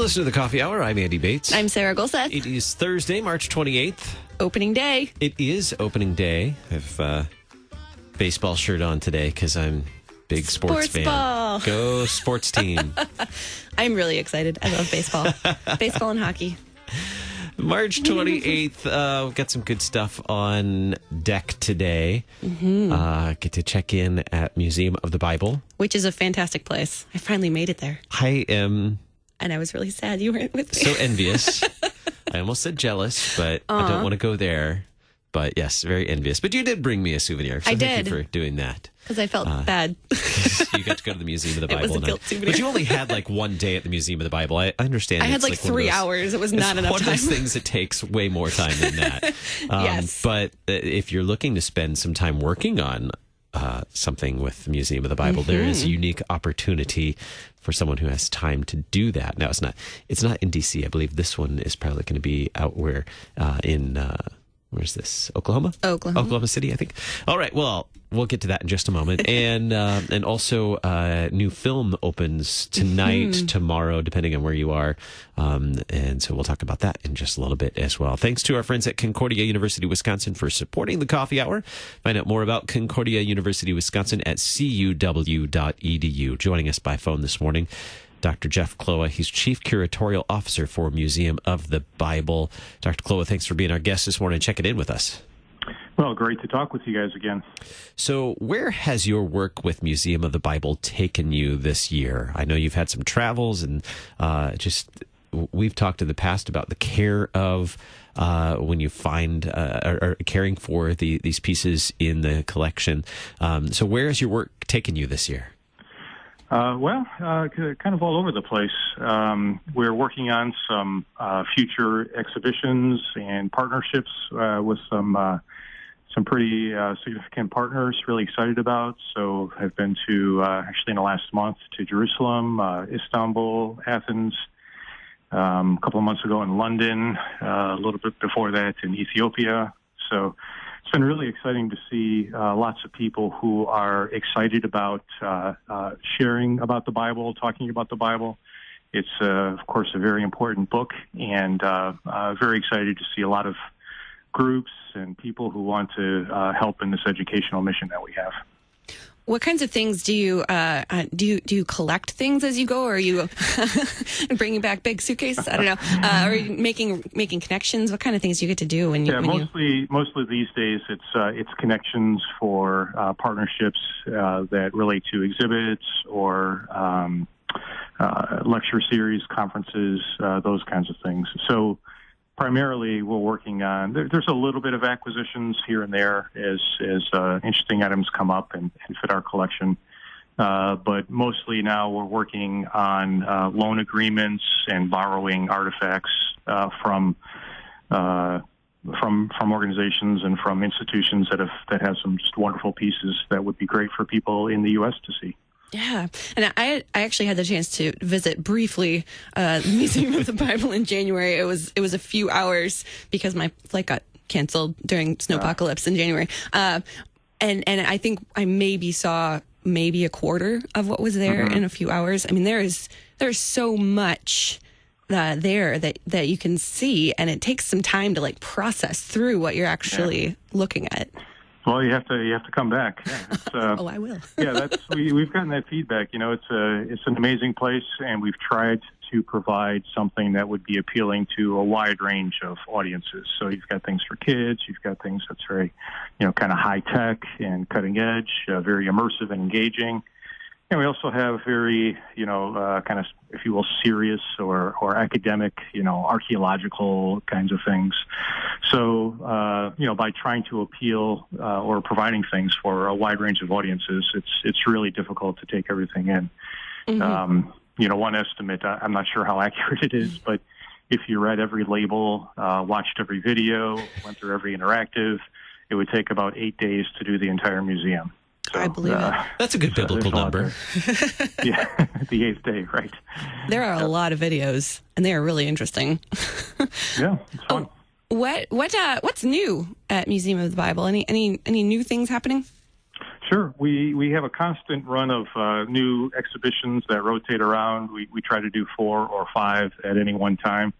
listen to the Coffee Hour. I'm Andy Bates. I'm Sarah Golseth. It is Thursday, March 28th. Opening day. It is opening day. I have a baseball shirt on today because I'm a big sports fan. Ball. Go sports team. I'm really excited. I love baseball. Baseball and hockey. March 28th. We've got some good stuff on deck today. Get to check in at Museum of the Bible. Which is a fantastic place. I finally made it there. I am... And I was really sad you weren't with me. So envious. I almost said jealous, but I don't want to go there. But yes, very envious. But you did bring me a souvenir. So I thank did. you for doing that. Because I felt bad. You got to go to the Museum of the Bible. It was a guilt souvenir. But you only had like one day at the Museum of the Bible. I understand. I had it's like 3 hours. It was not enough time. It's one of those things that takes way more time than that. Yes. But if you're looking to spend some time working on something with the Museum of the Bible, there is a unique opportunity for someone who has time to do that. Now, it's not in DC. I believe this one is probably going to be out where where's this? Oklahoma City, I think. All right. Well, we'll get to that in just a moment. And also, new film opens tonight, tomorrow, depending on where you are. And so we'll talk about that in just a little bit as well. Thanks to our friends at Concordia University, Wisconsin for supporting the Coffee Hour. Find out more about Concordia University, Wisconsin at cuw.edu. Joining us by phone this morning, Dr. Jeff Kloa. He's Chief Curatorial Officer for Museum of the Bible. Dr. Kloa, thanks for being our guest this morning and checking in with us. Well, great to talk with you guys again. So where has your work with Museum of the Bible taken you this year? I know you've had some travels and we've talked in the past about the care of when you find or caring for these pieces in the collection. So where has your work taken you this year? Kind of all over the place. We're working on some future exhibitions and partnerships with some pretty significant partners. Really excited about. So I've been to actually in the last month to Jerusalem, Istanbul, Athens. A couple of months ago in London. A little bit before that in Ethiopia. So it's been really exciting to see lots of people who are excited about sharing about the Bible, talking about the Bible. It's, of course, a very important book, and very excited to see a lot of groups and people who want to help in this educational mission that we have. What kinds of things do you collect things as you go, or are you bringing back big suitcases? I don't know. Are you making connections? What kind of things do you get to do when you? Mostly these days it's connections for partnerships that relate to exhibits or lecture series, conferences, those kinds of things. So primarily, we're working on. There's a little bit of acquisitions here and there as interesting items come up and fit our collection. But mostly now we're working on loan agreements and borrowing artifacts from organizations and from institutions that have some just wonderful pieces that would be great for people in the U.S. to see. Yeah, and I actually had the chance to visit briefly the Museum of the Bible in January. It was a few hours because my flight got canceled during snowpocalypse in January. And I think I maybe saw a quarter of what was there in a few hours. I mean, there's so much there that you can see, and it takes some time to like process through what you're actually looking at. Well, you have to come back. Yeah, I will. Yeah, we've gotten that feedback. You know, it's an amazing place, and we've tried to provide something that would be appealing to a wide range of audiences. So you've got things for kids, you've got things that's very, kind of high tech and cutting edge, very immersive and engaging. And we also have very, kind of, if you will, serious or academic, archaeological kinds of things. So, by trying to appeal or providing things for a wide range of audiences, it's really difficult to take everything in. One estimate, I'm not sure how accurate it is, but if you read every label, watched every video, went through every interactive, it would take about 8 days to do the entire museum. So, I believe it. That's a good biblical number. Yeah, the 8th day, right. There are a lot of videos, and they are really interesting. Yeah, it's fun. What's new at Museum of the Bible? Any new things happening? Sure. We have a constant run of new exhibitions that rotate around. We try to do 4 or 5 at any one time.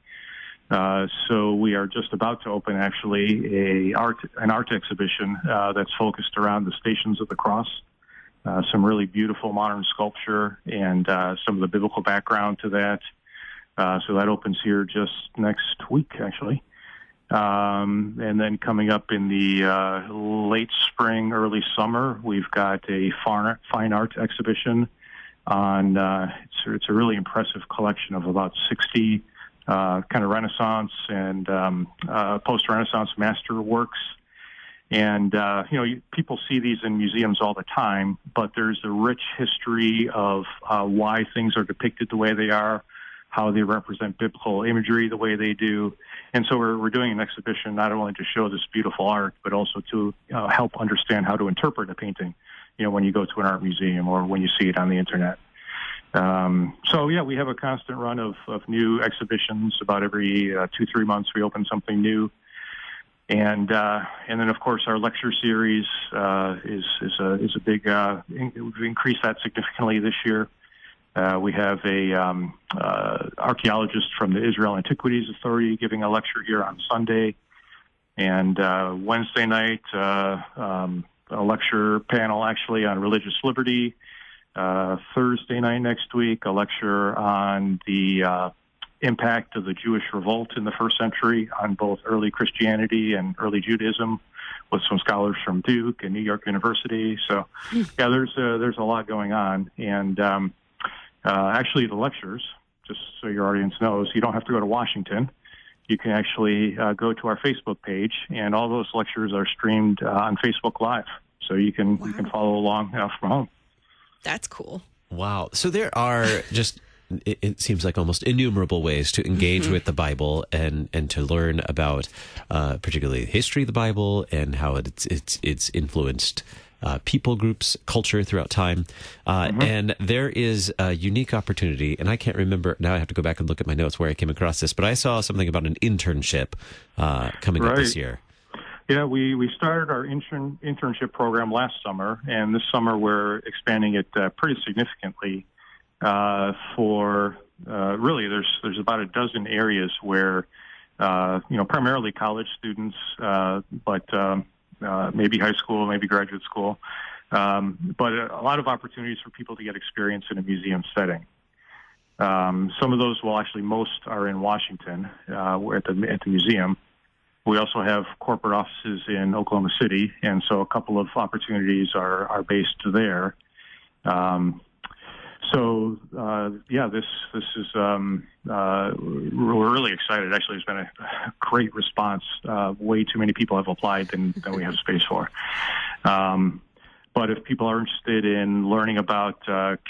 So we are just about to open actually an art exhibition that's focused around the Stations of the Cross. Some really beautiful modern sculpture and some of the biblical background to that. So that opens here just next week, actually. And then coming up in the late spring, early summer, we've got a fine art exhibition on, it's a really impressive collection of about 60 kind of Renaissance and post-Renaissance masterworks. And, people see these in museums all the time, but there's a rich history of why things are depicted the way they are, how they represent biblical imagery the way they do. And so we're doing an exhibition not only to show this beautiful art, but also to help understand how to interpret a painting, when you go to an art museum or when you see it on the internet. We have a constant run of new exhibitions. About every 2-3 months, we open something new. And then, of course, our lecture series is a big. We've increased that significantly this year. We have a archaeologist from the Israel Antiquities Authority giving a lecture here on Sunday, and Wednesday night a lecture panel actually on religious liberty. Thursday night next week, a lecture on the impact of the Jewish revolt in the first century on both early Christianity and early Judaism, with some scholars from Duke and New York University. So, there's a lot going on, and actually the lectures, just so your audience knows, you don't have to go to Washington. You can actually go to our Facebook page, and all those lectures are streamed on Facebook Live, so you can follow along from home. That's cool. Wow. So there are just, it seems like almost innumerable ways to engage with the Bible and to learn about particularly the history of the Bible and how it's influenced people groups, culture throughout time. And there is a unique opportunity, and I can't remember, now I have to go back and look at my notes where I came across this, but I saw something about an internship coming up this year. Yeah, we started our internship program last summer, and this summer we're expanding it pretty significantly for really there's about a dozen areas where, primarily college students, but maybe high school, maybe graduate school, but a lot of opportunities for people to get experience in a museum setting. Some of those, most are in Washington at the museum. We also have corporate offices in Oklahoma City, and so a couple of opportunities are based there. This is we're really excited. Actually, it's been a great response. Way too many people have applied than we have space for. But if people are interested in learning about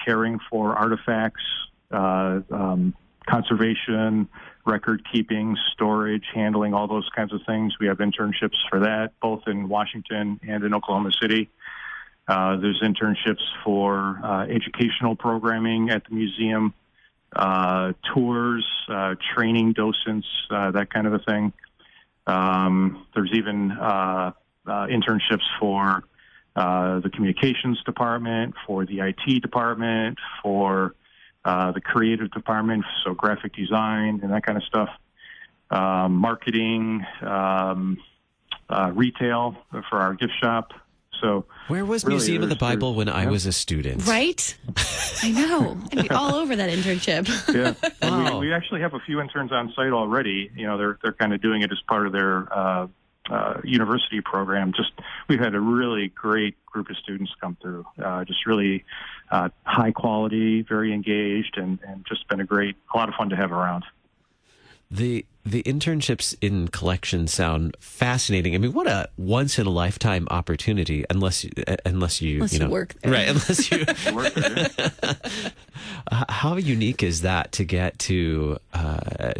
caring for artifacts, conservation, record keeping, storage, handling, all those kinds of things, we have internships for that, both in Washington and in Oklahoma City. There's internships for educational programming at the museum, tours, training docents, that kind of a thing. There's even internships for the communications department, for the IT department, for the creative department, so graphic design and that kind of stuff, marketing, retail for our gift shop. So where was really, Museum of the Bible when I was a student? Right? I know. I'd be all over that internship. Yeah. Wow. We actually have a few interns on site already. They're kind of doing it as part of their university program. We've had a really great group of students come through. Just really high quality, very engaged, and just been a lot of fun to have around. The internships in collections sound fascinating. I mean, what a once in a lifetime opportunity, unless you work there. Right, unless you work there. How unique is that to get to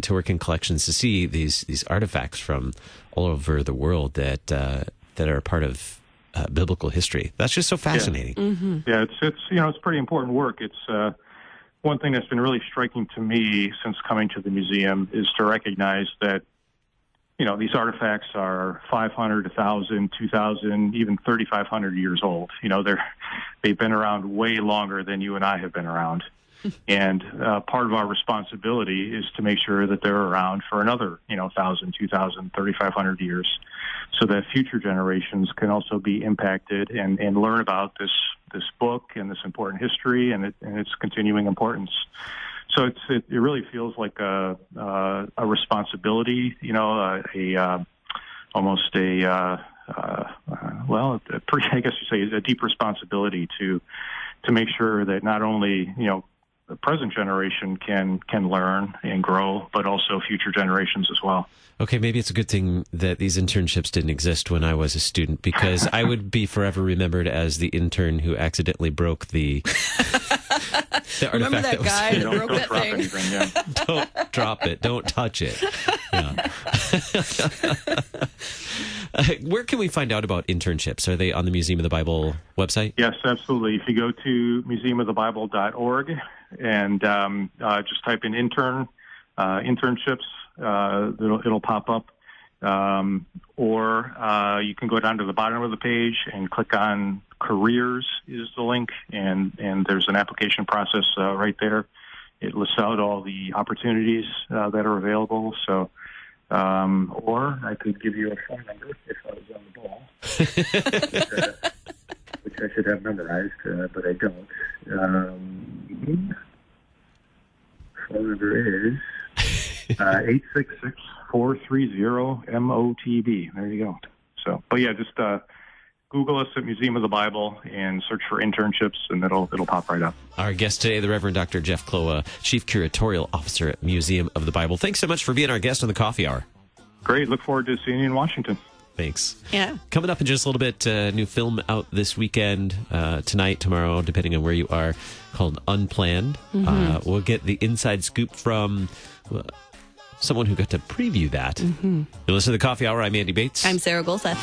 work in collections, to see these artifacts from all over the world that are a part of biblical history? That's just so fascinating. Yeah, it's pretty important work. It's one thing that's been really striking to me since coming to the museum is to recognize that, these artifacts are 500, 1,000, 2,000, even 3,500 years old. They've been around way longer than you and I have been around. And part of our responsibility is to make sure that they're around for another, 1,000, 2,000, 3,500 years, so that future generations can also be impacted and learn about this book and this important history and its continuing importance. So it really feels like a responsibility, almost I guess you say a deep responsibility to make sure that not only, the present generation can learn and grow, but also future generations as well. Okay, maybe it's a good thing that these internships didn't exist when I was a student, because I would be forever remembered as the intern who accidentally broke the artifact. Remember that guy that broke that thing? Anything, yeah. Don't drop it. Don't touch it. Yeah. Where can we find out about internships? Are they on the Museum of the Bible website? Yes, absolutely. If you go to museumofthebible.org and just type in internships, it'll pop up. Or you can go down to the bottom of the page and click on careers is the link, and there's an application process right there. It lists out all the opportunities that are available. So, or I could give you a phone number if I was on the ball, which I should have memorized, but I don't. Phone number is 866-430-MOTB. There you go. So, but yeah, just Google us at Museum of the Bible and search for internships, and it'll pop right up. Our guest today, the Reverend Dr. Jeff Kloha, Chief Curatorial Officer at Museum of the Bible. Thanks so much for being our guest on the Coffee Hour. Great. Look forward to seeing you in Washington. Thanks. Yeah. Coming up in just a little bit, new film out this weekend, tonight, tomorrow, depending on where you are, called Unplanned. Mm-hmm. We'll get the inside scoop from someone who got to preview that. Mm-hmm. You're listening to the Coffee Hour. I'm Andy Bates. I'm Sarah Golseth.